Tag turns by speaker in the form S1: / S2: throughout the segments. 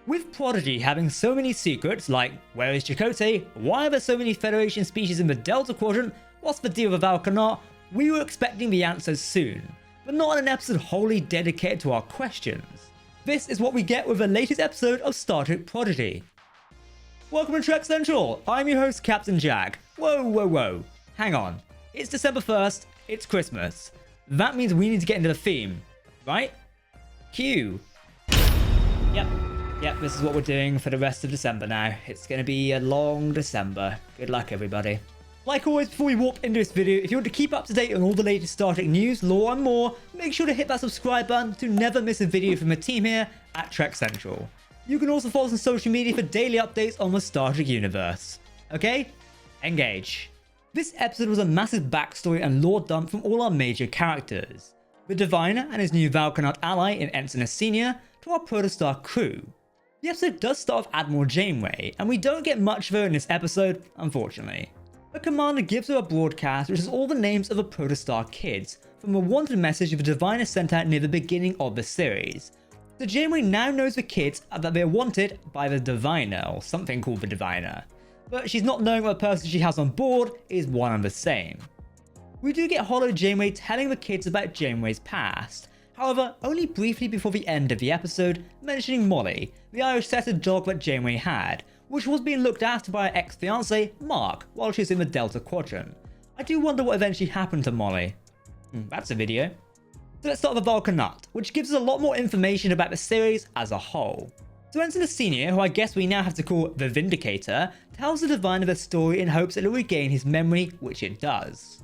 S1: With Prodigy having so many secrets like where is Chakotay, why are there so many Federation species in the Delta Quadrant, what's the deal with Valkanaut, we were expecting the answers soon, but not in an episode wholly dedicated to our questions. This is what we get with the latest episode of Star Trek Prodigy. Welcome to Trek Central, I'm your host Captain Jack. Whoa, hang on. It's December 1st, it's Christmas. That means we need to get into the theme, right? Cue. Yep, this is what we're doing for the rest of December now. It's going to be a long December. Good luck, everybody. Like always, before we warp into this video, if you want to keep up to date on all the latest Star Trek news, lore, and more, make sure to hit that subscribe button to never miss a video from the team here at Trek Central. You can also follow us on social media for daily updates on the Star Trek universe. Okay? Engage. This episode was a massive backstory and lore dump from all our major characters. The Diviner and his new Valkanaut ally in Ensign Senior to our Protostar crew. The episode does start with Admiral Janeway, and we don't get much of her in this episode, unfortunately. The commander gives her a broadcast which has all the names of the Protostar kids, from a wanted message the Diviner sent out near the beginning of the series. So Janeway now knows the kids that they are wanted by the Diviner, or something called the Diviner. But she's not knowing what the person she has on board is one and the same. We do get Holo Janeway telling the kids about Janeway's past, however, only briefly before the end of the episode, mentioning Molly, the Irish setter dog that Janeway had, which was being looked after by her ex-fiancé, Mark, while she was in the Delta Quadrant. I do wonder what eventually happened to Molly. That's a video. So let's start with the Valkanaut, which gives us a lot more information about the series as a whole. So Ensign Senior, who I guess we now have to call the Vindicator, tells the Diviner the story in hopes it will regain his memory, which it does.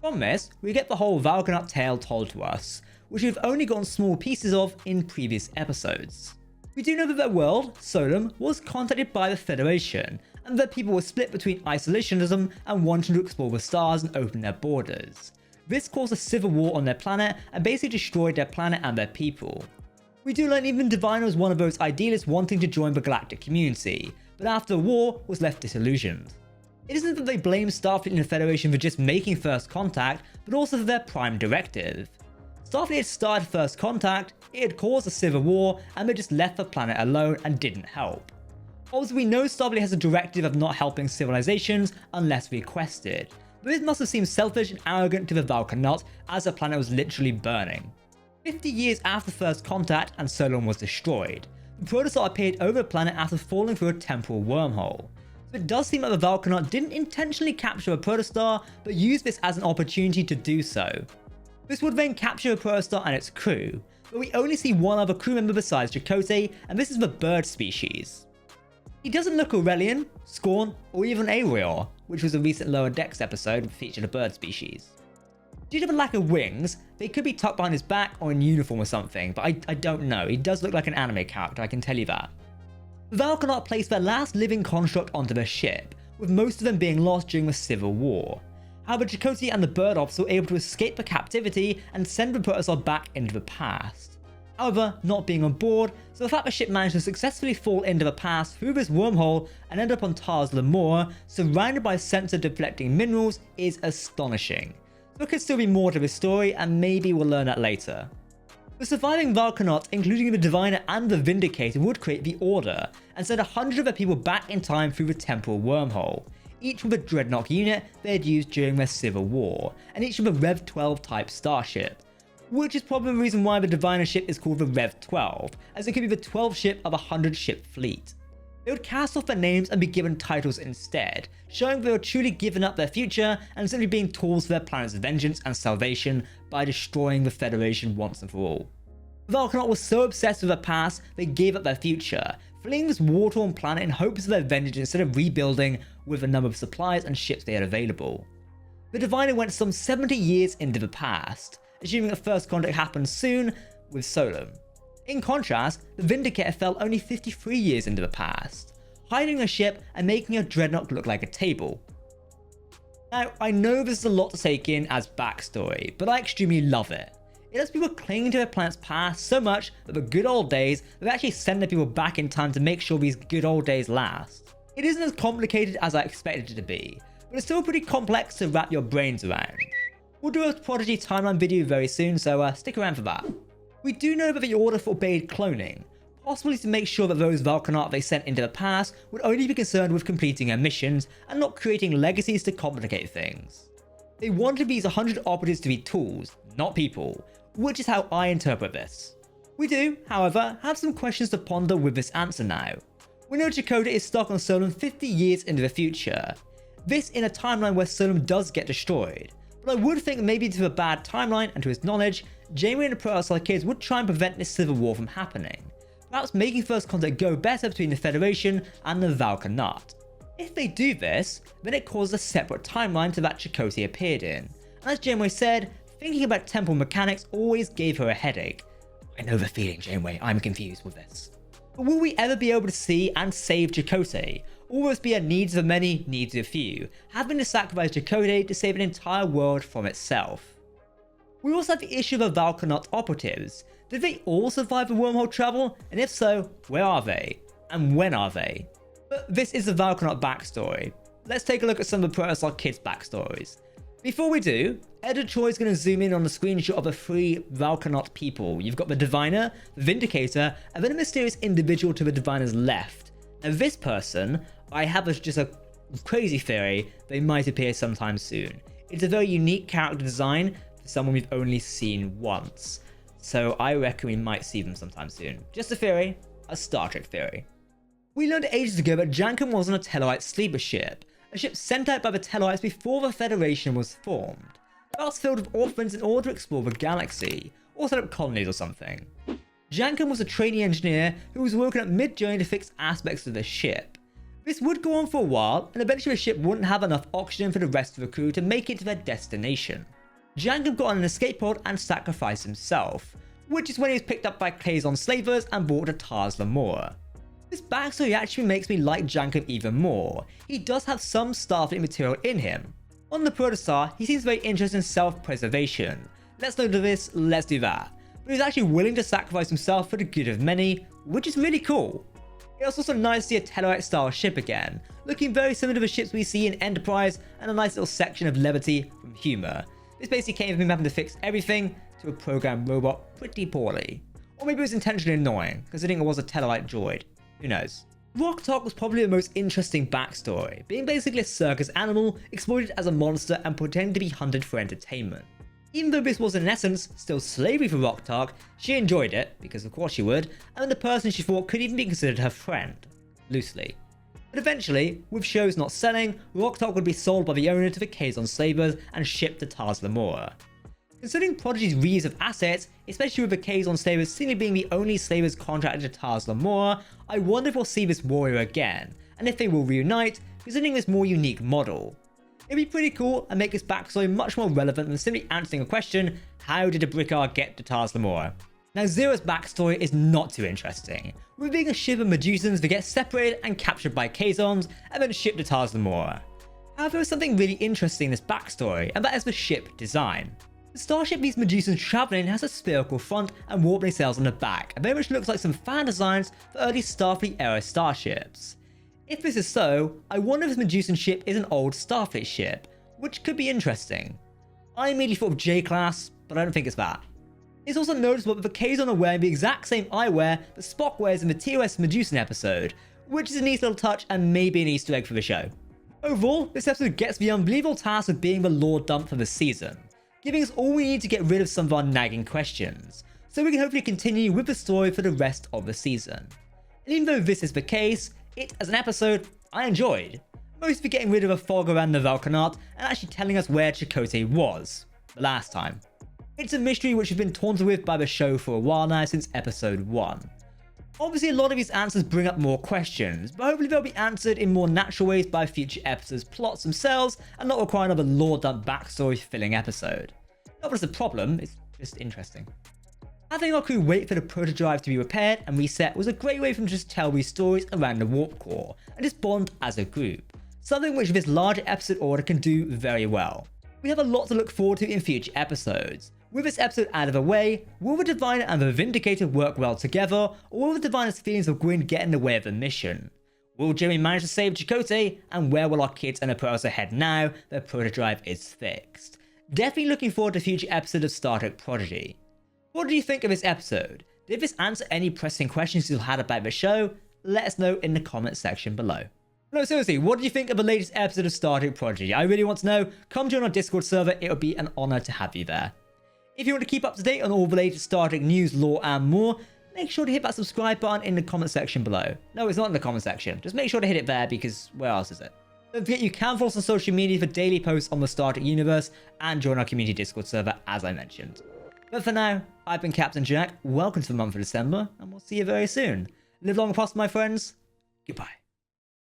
S1: From this, we get the whole Valkanaut tale told to us, which we've only gotten small pieces of in previous episodes. We do know that their world, Solum, was contacted by the Federation, and that people were split between isolationism and wanting to explore the stars and open their borders. This caused a civil war on their planet and basically destroyed their planet and their people. We do learn even Diviner was one of those idealists wanting to join the galactic community, but after the war was left disillusioned. It isn't that they blame Starfleet and the Federation for just making first contact, but also for their prime directive. Starfleet had started first contact, it had caused a civil war, and they just left the planet alone and didn't help. Obviously we know Starfleet has a directive of not helping civilizations unless requested, but this must have seemed selfish and arrogant to the Valkanaut as the planet was literally burning. 50 years after first contact and Solon was destroyed, the Protostar appeared over the planet after falling through a temporal wormhole. So it does seem that the Valkanaut didn't intentionally capture a Protostar, but used this as an opportunity to do so. This would then capture a Protostar and its crew, but we only see one other crew member besides Chakotay, and this is the bird species. He doesn't look Aurelian, Scorn, or even Aurior, which was a recent Lower Decks episode that featured a bird species. Due to the lack of wings, they could be tucked behind his back or in uniform or something, but I don't know. He does look like an anime character, I can tell you that. The Valkanaut placed their last living construct onto their ship, with most of them being lost during the Civil War. However, Chakotay and the bird officer were able to escape the captivity and send the Protostar back into the past. However, not being on board, so the fact the ship managed to successfully fall into the past through this wormhole and end up on Tars Lamora, surrounded by sensor-deflecting minerals, is astonishing. So there could still be more to this story, and maybe we'll learn that later. The surviving Valkanauts, including the Diviner and the Vindicator, would create the Order, and send 100 of their people back in time through the temporal wormhole, each with a Dreadnought unit they had used during their Civil War, and each with a Rev 12 type starship. Which is probably the reason why the Diviner ship is called the Rev 12, as it could be the 12th ship of a 100 ship fleet. They would cast off their names and be given titles instead, showing they were truly giving up their future and simply being tools for their planet's vengeance and salvation by destroying the Federation once and for all. The Valkanaut was so obsessed with their past, they gave up their future, fleeing this war-torn planet in hopes of their vengeance instead of rebuilding with a number of supplies and ships they had available. The Diviner went some 70 years into the past, assuming that first contact happened soon with Solum. In contrast, the Vindicator fell only 53 years into the past, hiding a ship and making a Dreadnought look like a table. Now, I know this is a lot to take in as backstory, but I extremely love it. It lets people cling to their planet's past so much that the good old days, they've actually sent their people back in time to make sure these good old days last. It isn't as complicated as I expected it to be, but it's still pretty complex to wrap your brains around. We'll do a Prodigy timeline video very soon, so stick around for that. We do know that the Order forbade cloning, possibly to make sure that those Valkanaut they sent into the past would only be concerned with completing their missions and not creating legacies to complicate things. They wanted these 100 operatives to be tools, not people, which is how I interpret this. We do, however, have some questions to ponder with this answer now. We know Chakotay is stuck on Solum 50 years into the future. This in a timeline where Solum does get destroyed, but I would think maybe due to a bad timeline and to his knowledge, Janeway and the Protoss kids would try and prevent this civil war from happening, perhaps making first contact go better between the Federation and the Valkanaut. If they do this, then it causes a separate timeline to that Chakotay appeared in, and as Janeway said, thinking about temporal mechanics always gave her a headache. I know the feeling, Janeway, I'm confused with this. But will we ever be able to see and save Chakotay, or will this be a needs of many, needs of few, having to sacrifice Chakotay to save an entire world from itself? We also have the issue of the Valkanaut operatives. Did they all survive the wormhole travel? And if so, where are they? And when are they? But this is the Valkanaut backstory. Let's take a look at some of the Protoss kids' backstories. Before we do, Editor Troy is going to zoom in on the screenshot of the 3 Valkanaut people. You've got the Diviner, the Vindicator, and then a mysterious individual to the Diviner's left. Now this person, I have just a crazy theory they might appear sometime soon. It's a very unique character design for someone we've only seen once. So I reckon we might see them sometime soon. Just a theory, a Star Trek theory. We learned ages ago that Jankum was on a Tellarite sleeper ship, a ship sent out by the Tellarites before the Federation was formed. That's filled with orphans in order to explore the galaxy, or set up colonies or something. Jankum was a trainee engineer who was working at mid-journey to fix aspects of the ship. This would go on for a while, and eventually the ship wouldn't have enough oxygen for the rest of the crew to make it to their destination. Jankum got on an escape pod and sacrificed himself, which is when he was picked up by Kazon slavers and brought to Tars Lamora. This backstory actually makes me like Jankum even more. He does have some Starfleet material in him. On the Protostar, he seems very interested in self-preservation. Let's do this, let's do that. But he's actually willing to sacrifice himself for the good of many, which is really cool. It was also nice to see a Tellarite style ship again, looking very similar to the ships we see in Enterprise, and a nice little section of levity from humor. This basically came from him having to fix everything to a programmed robot pretty poorly. Or maybe it was intentionally annoying, considering it was a Tellarite droid. Who knows? Rok-Tahk was probably the most interesting backstory, being basically a circus animal, exploited as a monster and pretending to be hunted for entertainment. Even though this was in essence still slavery for Rok-Tahk, she enjoyed it, because of course she would, and the person she thought could even be considered her friend. Loosely. But eventually, with shows not selling, Rok-Tahk would be sold by the owner to the Kazon slavers and shipped to Tars Lamora. Considering Prodigy's reuse of assets, especially with the Kazon slavers seemingly being the only slavers contracted to Tars Lamora, I wonder if we'll see this warrior again, and if they will reunite, considering this more unique model. It'd be pretty cool and make this backstory much more relevant than simply answering a question, how did a Brickard get to Tars Lamora? Now Zira's backstory is not too interesting, with being a ship of Medusans that get separated and captured by Kazons and then shipped to Tars Lamora. However, there is something really interesting in this backstory, and that is the ship design. The starship these Medusans travel in has a spherical front and warp nacelles on the back, and very much looks like some fan designs for early Starfleet era starships. If this is so, I wonder if this Medusan ship is an old Starfleet ship, which could be interesting. I immediately thought of J-Class, but I don't think it's that. It's also noticeable that the Kazon are wearing the exact same eyewear that Spock wears in the TOS Medusan episode, which is a neat little touch and maybe an Easter egg for the show. Overall, this episode gets the unbelievable task of being the lore dump for the season, giving us all we need to get rid of some of our nagging questions, so we can hopefully continue with the story for the rest of the season. And even though this is the case, it, as an episode, I enjoyed, mostly getting rid of the fog around the Valkanaut and actually telling us where Chakotay was, the last time. It's a mystery which has been taunted with by the show for a while now since episode 1. Obviously a lot of these answers bring up more questions, but hopefully they'll be answered in more natural ways by future episodes' plots themselves and not require another lore dump backstory filling episode. Not that it's a problem, it's just interesting. Having our crew wait for the proto-drive to be repaired and reset was a great way for them to just tell these stories around the warp core and just bond as a group, something which this larger episode order can do very well. We have a lot to look forward to in future episodes. With this episode out of the way, will the Diviner and the Vindicator work well together, or will the Diviner's feelings of Gwyn get in the way of the mission? Will Jimmy manage to save Chakotay, and where will our kids and the Protoss head now that the proto-drive is fixed? Definitely looking forward to future episodes of Star Trek Prodigy. What do you think of this episode? Did this answer any pressing questions you had about the show? Let us know in the comment section below. No, seriously, what did you think of the latest episode of Star Trek Prodigy? I really want to know. Come join our Discord server, it would be an honor to have you there. If you want to keep up to date on all the latest Star Trek news, lore, and more, make sure to hit that subscribe button in the comment section below. No, it's not in the comment section. Just make sure to hit it there because where else is it? Don't forget you can follow us on social media for daily posts on the Star Trek universe and join our community Discord server as I mentioned. But for now, I've been Captain Jack, welcome to the month of December, and we'll see you very soon. Live long and prosper, my friends. Goodbye.